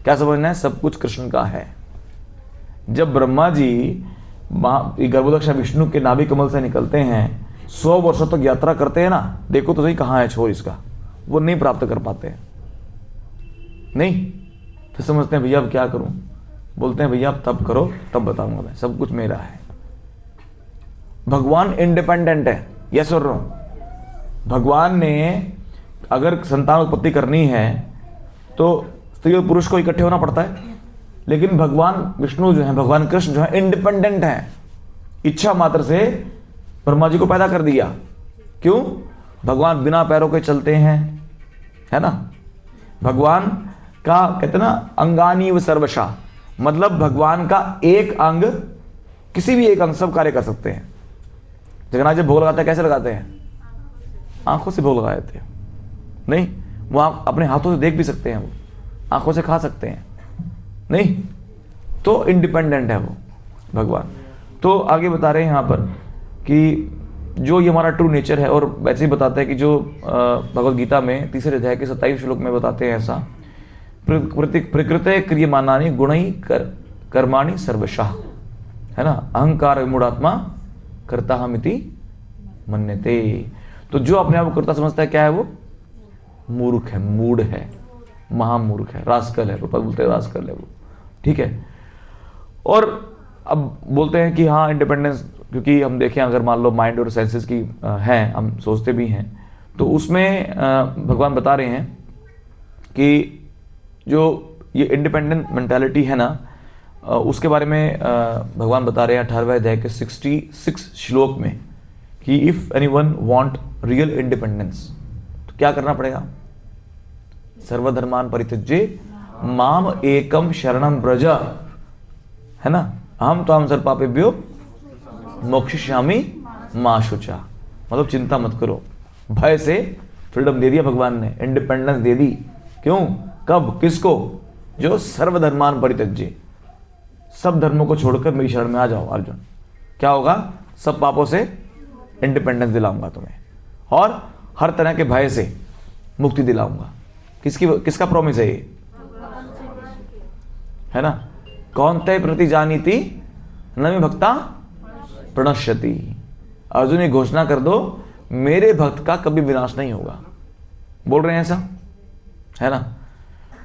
क्या समझना है? सब कुछ कृष्ण का है। जब ब्रह्मा जी गर्भोदक्ष विष्णु के नाभि कमल से निकलते हैं, 100 वर्षों तक यात्रा करते हैं ना, देखो तो सही कहाँ है छोर इसका, वो नहीं प्राप्त कर पाते हैं। नहीं, फिर समझते हैं भैया अब क्या करूं, बोलते हैं भैया अब तब करो तब बताऊंगा मैं, सब कुछ मेरा है। भगवान इंडिपेंडेंट है, यस और नो? भगवान ने अगर संतान उत्पत्ति करनी है तो स्त्री और पुरुष को इकट्ठे होना पड़ता है, लेकिन भगवान विष्णु जो है, भगवान कृष्ण जो है, इंडिपेंडेंट है। इच्छा मात्र से ब्रह्मा जी को पैदा कर दिया। क्यों? भगवान बिना पैरों के चलते हैं, है ना। भगवान का कहते ना अंगानी व सर्वशा, मतलब भगवान का एक अंग, किसी भी एक अंग सब कार्य कर सकते हैं। जगन्नाथ जब भोग लगाते हैं कैसे लगाते हैं? आंखों से भोग लगा देते हैं। नहीं, वो अपने हाथों से देख भी सकते हैं, वो आंखों से खा सकते हैं। नहीं, तो इंडिपेंडेंट है वो भगवान। तो आगे बता रहे हैं यहाँ पर कि जो ये हमारा ट्रू नेचर है, और वैसे ही बताते हैं कि जो भगवद गीता में 3 अध्याय के 27 श्लोक में बताते हैं ऐसा, प्रकृते क्रियमानानि गुणैः कर्माणि सर्वशः, है ना, अहंकार विमूढ़ात्मा कर्ताहमिति मन्यते। तो जो अपने आप को कर्ता समझता है, क्या है वो? मूर्ख है, मूढ़ है, महामूर्ख है, रास्कल है, प्रभुपाद बोलते हैं रास्कल है वो। ठीक है। और अब बोलते हैं कि हाँ इंडिपेंडेंस, क्योंकि हम देखें अगर मान लो माइंड और सेंसेस की है, हम सोचते भी हैं, तो उसमें भगवान बता रहे हैं कि जो ये इंडिपेंडेंट मेंटालिटी है ना, उसके बारे में भगवान बता रहे हैं 18वें अध्याय के 66 श्लोक में कि if anyone want real independence तो क्या करना पड़ेगा? सर्वधर्मान परित्यज्य माम एकम शरणम व्रज, है ना, अहम त्वां सर्वपापेभ्यो मोक्षयिष्यामि मा शुचा। मतलब चिंता मत करो, भय से फ्रीडम दे दिया भगवान ने, इंडिपेंडेंस दे दी। क्यों? कब? किसको? जो सर्वधर्मान परित्यज्य, सब धर्मों को छोड़कर मेरी शरण में आ जाओ अर्जुन। क्या होगा? सब पापों से इंडिपेंडेंस दिलाऊंगा तुम्हें, और हर तरह के भय से मुक्ति दिलाऊंगा। किसका प्रॉमिस है ये? है ना, कौनते प्रति जानीति न मे भक्ता प्रणश्यति। अर्जुन ये घोषणा कर दो, मेरे भक्त का कभी विनाश नहीं होगा। बोल रहे हैं ऐसा, है ना।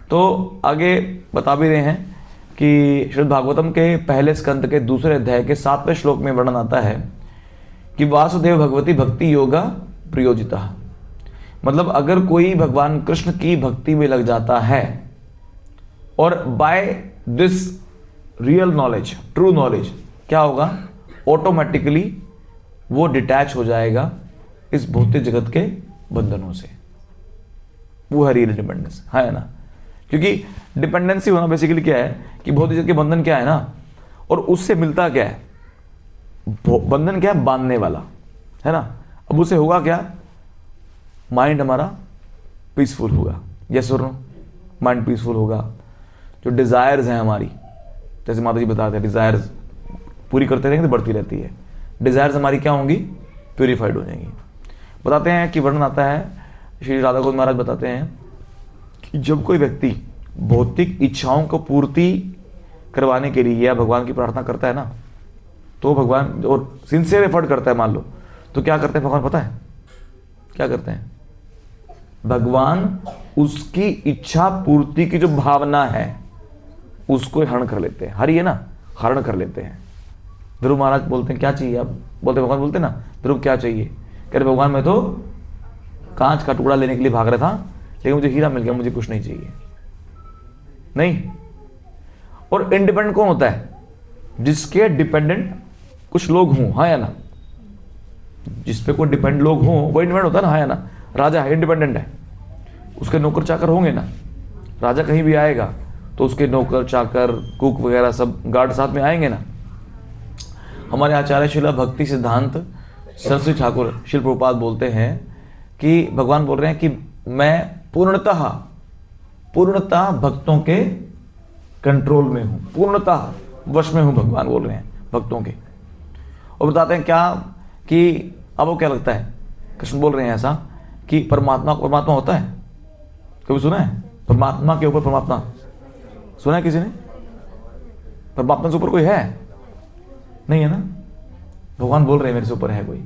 तो आगे बता भी रहे हैं कि श्रीमद् भागवतम के पहले स्कंद के 2 अध्याय के 7वें श्लोक में वर्णन आता है कि वासुदेव भगवती भक्ति योगा प्रयोजिता। मतलब अगर कोई भगवान कृष्ण की भक्ति में लग जाता है और by this real knowledge, true knowledge, क्या होगा? ऑटोमेटिकली वो डिटैच हो जाएगा इस भौतिक जगत के बंधनों से। वो है रियल इंडिपेंडेंस, है ना। क्योंकि डिपेंडेंसी होना बेसिकली क्या है कि भौतिक जगत के बंधन क्या है ना, और उससे मिलता क्या है? बंधन क्या है? बांधने वाला, है ना। अब उससे होगा क्या? माइंड हमारा पीसफुल होगा, यस और नो। माइंड पीसफुल होगा। जो डिजायर्स हैं हमारी, जैसे माता जी बताते हैं, डिजायर्स पूरी करते रहेंगे तो बढ़ती रहती है। डिजायर्स हमारी क्या होंगी? प्यूरिफाइड हो जाएंगी। बताते हैं कि वर्णन आता है, श्री राधा गोविंद महाराज बताते हैं कि जब कोई व्यक्ति भौतिक इच्छाओं को पूर्ति करवाने के लिए या भगवान की प्रार्थना करता है ना, तो भगवान, और सिंसियर एफर्ट करता है मान लो, तो क्या करते हैं भगवान? पता है क्या करते हैं? भगवान उसकी इच्छा पूर्ति की जो भावना है उसको हरण कर लेते हैं। हरी है ना, हरण कर लेते हैं। ध्रुव महाराज बोलते हैं क्या चाहिए? आप बोलते भगवान बोलते ना, ध्रुव क्या चाहिए? कह रहे भगवान मैं तो कांच का टुकड़ा लेने के लिए भाग रहा था, लेकिन मुझे हीरा मिल गया, मुझे कुछ नहीं चाहिए। नहीं। और इंडिपेंडेंट कौन होता है? जिसके डिपेंडेंट कुछ लोग हों, हाँ या ना। जिस पे कोई डिपेंड लोग हों वो इंडिपेंडेंट होता है ना, हाँ या ना। राजा है, इंडिपेंडेंट है, उसके नौकर चाकर होंगे ना। राजा कहीं भी आएगा तो उसके नौकर चाकर, कुक वगैरह सब गार्ड साथ में आएंगे ना। हमारे आचार्य शिला भक्ति सिद्धांत सरस्वती ठाकुर शिल प्रभुपाद बोलते हैं कि भगवान बोल रहे हैं कि मैं पूर्णतः भक्तों के कंट्रोल में हूँ, पूर्णतः वश में हूँ, भगवान बोल रहे हैं भक्तों के। और बताते हैं क्या कि अब वो क्या लगता है, कृष्ण बोल रहे हैं ऐसा कि परमात्मा होता है, कभी सुना है परमात्मा के ऊपर परमात्मा? सुना है किसी ने? परमात्मा से ऊपर कोई है? नहीं है ना। भगवान बोल रहे हैं मेरे से ऊपर है कोई।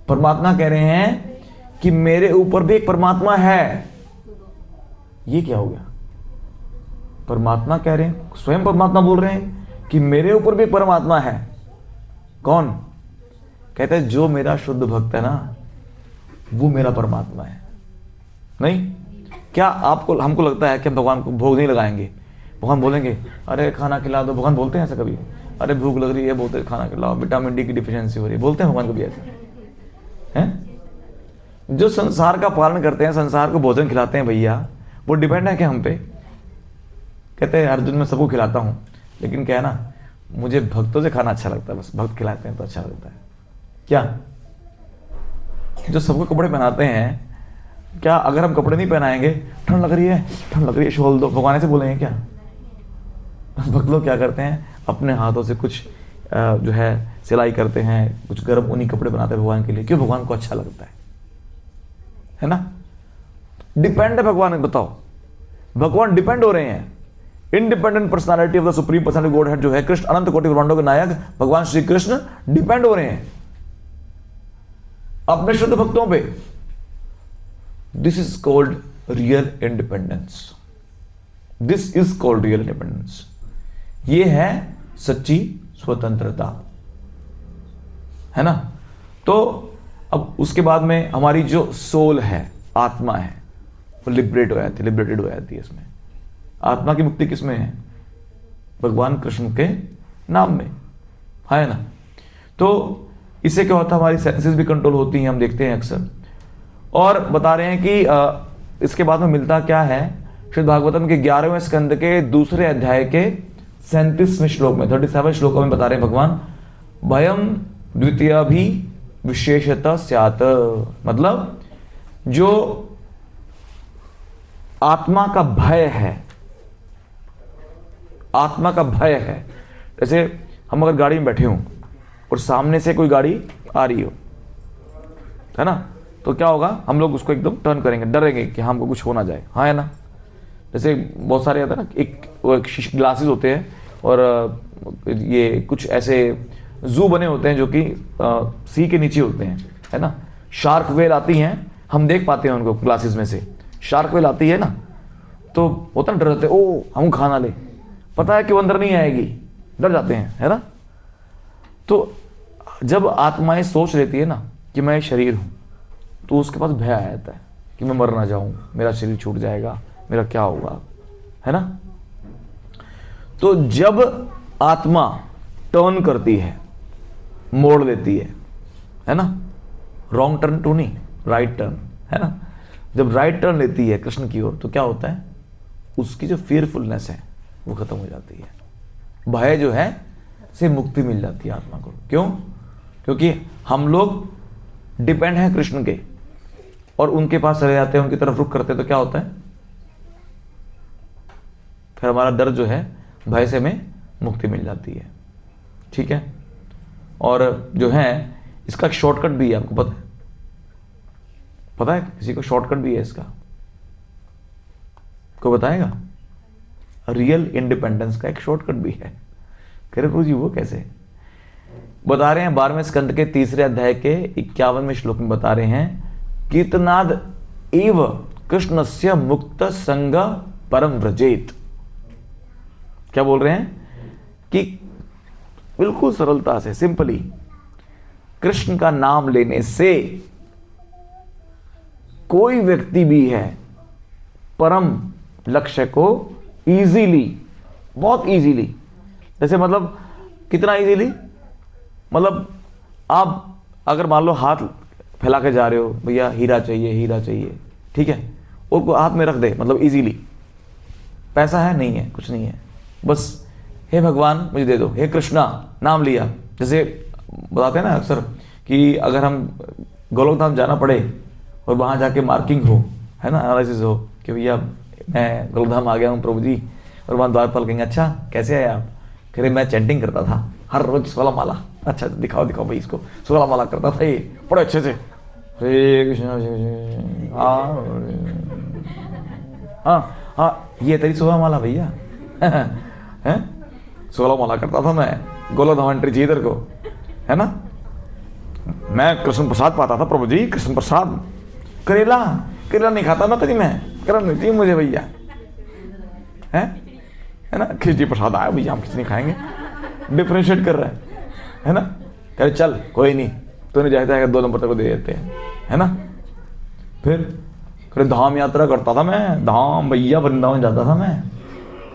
परमात्मा कह रहे हैं कि मेरे ऊपर भी एक परमात्मा है। ये क्या हो गया? परमात्मा कह रहे हैं, स्वयं परमात्मा बोल रहे हैं कि मेरे ऊपर भी एक परमात्मा है। कौन? कहते हैं जो मेरा शुद्ध भक्त है ना, वो मेरा परमात्मा है। नहीं क्या आपको, हमको लगता है कि हम भगवान को भोग नहीं लगाएंगे, भगवान बोलेंगे अरे खाना खिला दो? भगवान बोलते हैं ऐसा कभी? अरे भूख लग रही है, बोलते खाना खिलाओ, विटामिन डी की डिफिशियंसी हो रही है, बोलते हैं भगवान कभी ऐसा हैं? जो संसार का पालन करते हैं, संसार को भोजन खिलाते हैं भैया, वो डिपेंड है क्या हम पे? कहते हैं अर्जुन मैं सबको खिलाता हूँ, लेकिन क्या है ना, मुझे भक्तों से खाना अच्छा लगता है, बस भक्त खिलाते हैं तो अच्छा लगता है। क्या जो सबको कपड़े पहनाते हैं, क्या अगर हम कपड़े नहीं पहनाएंगे, ठंड लग रही है शॉल दो, भगवान से बोलेंगे क्या? भक्त लोग क्या करते हैं, अपने हाथों से कुछ जो है सिलाई करते हैं, कुछ गर्म ऊनी कपड़े बनाते हैं भगवान के लिए। क्यों? भगवान को अच्छा लगता है ना। डिपेंड है भगवान। बताओ, भगवान डिपेंड हो रहे हैं। Independent personality of the supreme personality God head जो है कृष्ण, अनंत कोटि ब्रह्मांडों के नायक भगवान श्री कृष्ण डिपेंड हो रहे हैं अपने शुद्ध भक्तों पे। This is called real independence. This is called real independence. ये है सच्ची स्वतंत्रता, है ना। तो अब उसके बाद में हमारी जो सोल है, आत्मा है, वो लिबरेटेड हो जाती है। इसमें आत्मा की मुक्ति किसमें है? भगवान कृष्ण के नाम में, है ना। तो इससे क्या होता है, हमारी सेंसेस भी कंट्रोल होती हैं, हम देखते हैं अक्सर। और बता रहे हैं कि इसके बाद में मिलता क्या है, श्रीमद् भागवतम के 11वें स्कंद के दूसरे अध्याय के 37वें श्लोक में, 37 श्लोक में बता रहे हैं भगवान, भयम द्वितीय भी विशेषतः स्यात्। मतलब जो आत्मा का भय है, आत्मा का भय है, जैसे हम अगर गाड़ी में बैठे हों और सामने से कोई गाड़ी आ रही हो, है ना, तो क्या होगा, हम लोग उसको एकदम टर्न करेंगे, डरेंगे कि हमको कुछ हो ना जाए, हाँ है ना। जैसे बहुत सारे आता है ना, एक ग्लासेस होते हैं और ये कुछ ऐसे जू बने होते हैं जो कि सी के नीचे होते हैं, है ना। शार्क वेल आती हैं, हम देख पाते हैं उनको ग्लासेस में से। शार्क वेल आती है ना, तो होता ना, डर जाते हैं, ओ हम खा ना ले, पता है कि वो अंदर नहीं आएगी, डर जाते हैं, है ना। तो जब आत्माएं सोच लेती है ना कि मैं शरीर हूं, तो उसके पास भय आ जाता है कि मैं मर ना जाऊं, मेरा शरीर छूट जाएगा, मेरा क्या होगा, है ना। तो जब आत्मा टर्न करती है, मोड़ लेती है ना, रॉन्ग टर्न टू नहीं, राइट टर्न, है ना। जब राइट टर्न लेती है कृष्ण की ओर, तो क्या होता है, उसकी जो फियरफुलनेस है वो खत्म हो जाती है, भय जो है से मुक्ति मिल जाती है आत्मा को। क्यों? क्योंकि हम लोग डिपेंड हैं कृष्ण के और उनके पास चले जाते हैं, उनकी तरफ रुख करते हैं, तो क्या होता है, फिर हमारा डर जो है, भय से में मुक्ति मिल जाती है। ठीक है। और जो है इसका एक शॉर्टकट भी है, आपको पता है? पता है किसी को शॉर्टकट भी है इसका? कोई बताएगा? रियल इंडिपेंडेंस का एक शॉर्टकट भी है। कह रहे प्रभु जी वो कैसे? बता रहे हैं 12वें स्कंद के 3 अध्याय के 51वें श्लोक में बता रहे हैं, कीर्तनाद एव कृष्णस्य मुक्त संग परम व्रजेत। क्या बोल रहे हैं कि बिल्कुल सरलता से, सिंपली, कृष्ण का नाम लेने से कोई व्यक्ति भी है परम लक्ष्य को इजीली, बहुत इजीली, जैसे मतलब कितना इजीली, मतलब आप अगर मान लो हाथ फैला के जा रहे हो, भैया हीरा चाहिए, हीरा चाहिए, ठीक है, और हाथ में रख दे, मतलब इजीली, पैसा है नहीं है, कुछ नहीं है, बस हे भगवान मुझे दे दो, हे कृष्णा, नाम लिया। जैसे बताते हैं ना अक्सर कि अगर हम गोलोक धाम जाना पड़े और वहाँ जाके मार्किंग हो, है ना, एनालिसिस हो कि भैया मैं गोलोक धाम आ गया हूँ प्रभु जी, और वहाँ द्वारपाल कहेंगे अच्छा कैसे आए आप? कह रहे मैं चैंटिंग करता था हर रोज 16 माला। अच्छा दिखाओ दिखाओ भाई इसको, 16 माला करता था ये बड़े अच्छे से। हरे कृष्ण हाँ हाँ ये तेरी 16 माला भैया हैं? 16 माला करता था मैं, गोलोधाम एंट्री चाहिए तेरे को है ना। मैं कृष्ण प्रसाद पाता था प्रभु जी, कृष्ण प्रसाद। करेला करेला नहीं खाता मैं कभी, मैं करेला नहीं चाहिए मुझे भैया है ना। खिचड़ी प्रसाद आया भैया, हम खिचड़ी खाएंगे। डिफ्रेंशिएट कर रहा है ना। कह चल कोई नहीं, तूने जैसा है 2 नंबर तक को दे देते हैं है ना। फिर करे धाम यात्रा करता था मैं, धाम भैया वृंदावन जाता था मैं।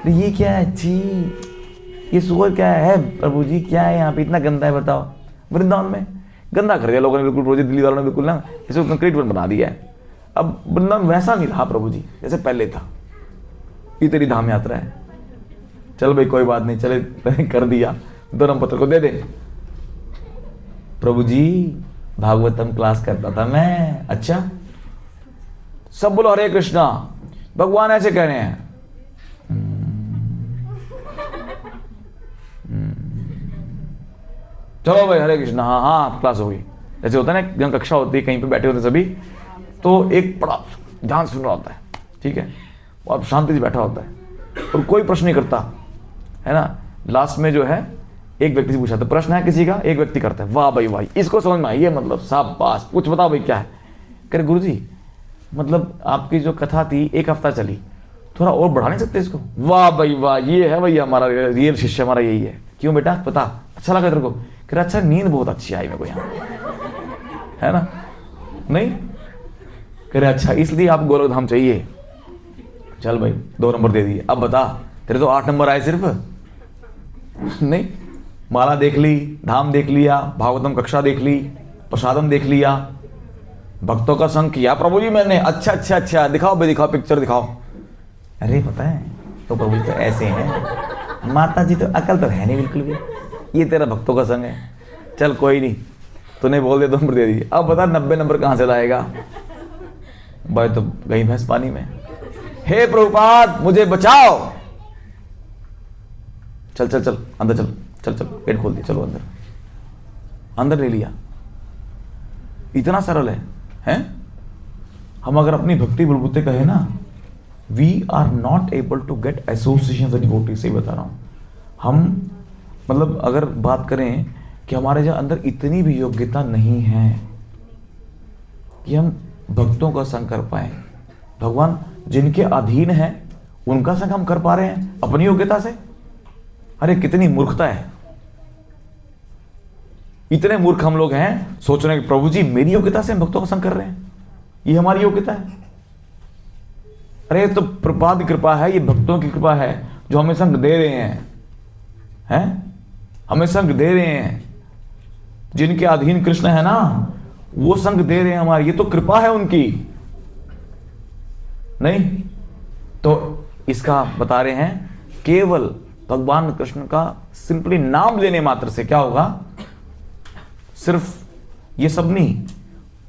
तो ये क्या है जी, ये सुअर क्या है प्रभु जी, क्या है यहाँ पे इतना गंदा है बताओ। वृंदावन में गंदा कर दिया लोगों ने बिल्कुल, रोजे दिल्ली वालों ने बिल्कुल ना इसको कंक्रीट बना दिया है। अब वृंदावन वैसा नहीं रहा प्रभु जी जैसे पहले था। ये तेरी धाम यात्रा है, चल भाई कोई बात नहीं, चले कर दिया, 2 नंबर पत्र को दे दे। प्रभु जी भागवतम क्लास करता था मैं। अच्छा सब बोलो हरे कृष्णा, भगवान ऐसे कह रहे हैं। चलो भाई हरे कृष्णा, हाँ हाँ क्लास हो गई। जैसे होता है ना जहाँ कक्षा होती है कहीं पे बैठे होते सभी, तो एक बड़ा ध्यान सुन रहा होता है, ठीक है, और शांति से बैठा होता है और कोई प्रश्न नहीं करता है ना। लास्ट में जो है एक व्यक्ति से पूछा था प्रश्न है किसी का, एक व्यक्ति करता है वाह भाई भाई इसको समझ में आई है, मतलब शाबाश, कुछ बताओ भाई क्या है। कह रहे गुरुजी मतलब आपकी जो कथा थी 1 हफ्ता चली, थोड़ा और बढ़ा नहीं सकते इसको? वाह भाई वाह, ये है भैया हमारा रियल शिष्य, हमारा यही है। क्यों बेटा पता, अच्छा लगा तेरे को? कह रहे अच्छा नींद बहुत अच्छी आई मेरे को यहाँ है ना। नहीं कह रहे अच्छा इसलिए आप गोलोकधाम चाहिए। चल भाई 2 नंबर दे दिए। अब बता तेरे तो 8 नंबर आए सिर्फ। नहीं माला देख ली, धाम देख लिया, भागवतम कक्षा देख ली, प्रसादम देख लिया, भक्तों का संग किया प्रभु जी मैंने। अच्छा अच्छा अच्छा दिखाओ भाई, दिखाओ पिक्चर दिखाओ। अरे पता है तो प्रभु जी तो ऐसे हैं, माता जी तो अकल तो है नहीं बिल्कुल भी, ये तेरा भक्तों का संग है। चल कोई नहीं, तूने बोल दिया 2 नंबर दे दिए। अब बता 90 नंबर कहाँ से लाएगा भाई? तो गई भैंस पानी में। हे प्रभुपाद मुझे बचाओ। चल चल चल अंदर चल, चल चल गेट खोल दिया, चलो अंदर, अंदर ले लिया। इतना सरल है? हम अगर अपनी भक्ति बलबूते कहे ना, we are not able to get association with devotee. से बता रहा हूं हम, मतलब अगर बात करें कि हमारे जो अंदर इतनी भी योग्यता नहीं है कि हम भक्तों का संग कर पाए। भगवान जिनके अधीन है उनका संग हम कर पा रहे हैं अपनी योग्यता से। अरे कितनी मूर्खता है, इतने मूर्ख हम लोग हैं, सोच रहे हैं कि प्रभु जी मेरी योग्यता से हम भक्तों का संग कर रहे हैं, ये हमारी योग्यता है। अरे तो प्रपाद की कृपा है, ये भक्तों की कृपा है जो हमें संग दे रहे हैं हमें संग दे रहे हैं। जिनके अधीन कृष्ण है ना वो संग दे रहे हैं हमारी, ये तो कृपा है उनकी। नहीं तो इसका बता रहे हैं केवल भगवान कृष्ण का सिंपली नाम लेने मात्र से क्या होगा? सिर्फ ये सब नहीं,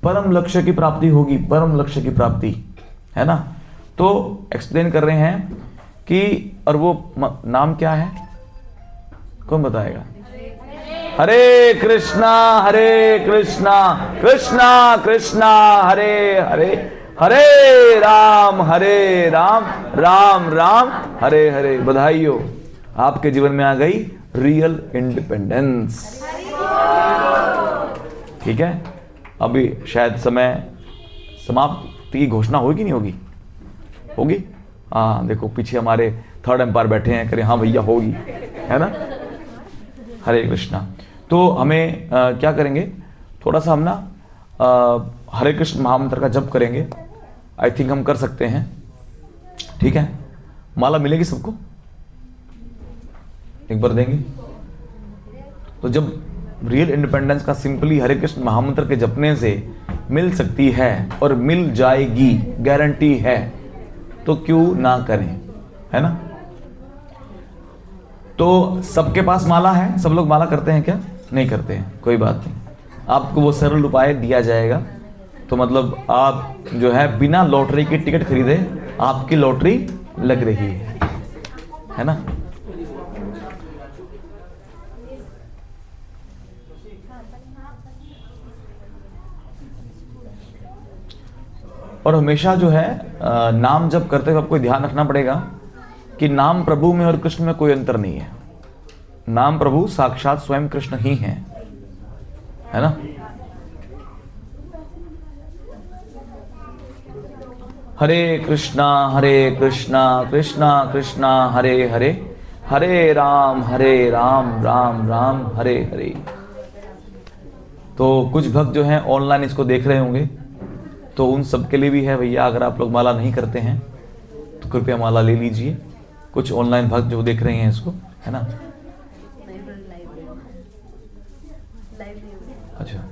परम लक्ष्य की प्राप्ति होगी, परम लक्ष्य की प्राप्ति है ना। तो एक्सप्लेन कर रहे हैं कि, और वो नाम क्या है कौन बताएगा? हरे कृष्णा कृष्णा कृष्णा हरे हरे, हरे राम राम राम हरे हरे। बधाई हो, आपके जीवन में आ गई रियल इंडिपेंडेंस। ठीक है, अभी शायद समय समाप्ति की घोषणा होगी नहीं होगी? होगी। हाँ देखो पीछे हमारे 3rd एम्पायर बैठे हैं, करें हाँ भैया होगी, है ना। हरे कृष्णा। तो हमें क्या करेंगे, थोड़ा सा हम ना हरे कृष्ण महामंत्र का जप करेंगे। आई थिंक हम कर सकते हैं, ठीक है। माला मिलेगी सबको, एक बार देंगे तो जब रियल इंडिपेंडेंस का सिंपली हरे कृष्ण महामंत्र के जपने से मिल सकती है और मिल जाएगी, गारंटी है, तो क्यों ना करें, है ना। तो सबके पास माला है? सब लोग माला करते हैं क्या? नहीं करते हैं, कोई बात नहीं, आपको वो सरल उपाय दिया जाएगा। तो मतलब आप जो है बिना लॉटरी की टिकट खरीदे आपकी लॉटरी लग रही है। है ना। और हमेशा जो है नाम जप करते हुए आपको ध्यान रखना पड़ेगा कि नाम प्रभु में और कृष्ण में कोई अंतर नहीं है। नाम प्रभु साक्षात स्वयं कृष्ण ही हैं, है ना। हरे कृष्णा कृष्णा कृष्णा हरे हरे, हरे राम राम राम हरे हरे। तो कुछ भक्त जो हैं ऑनलाइन इसको देख रहे होंगे, तो उन सब के लिए भी है भैया, अगर आप लोग माला नहीं करते हैं तो कृपया माला ले लीजिए। कुछ ऑनलाइन भक्त जो देख रहे हैं इसको, है ना। अच्छा,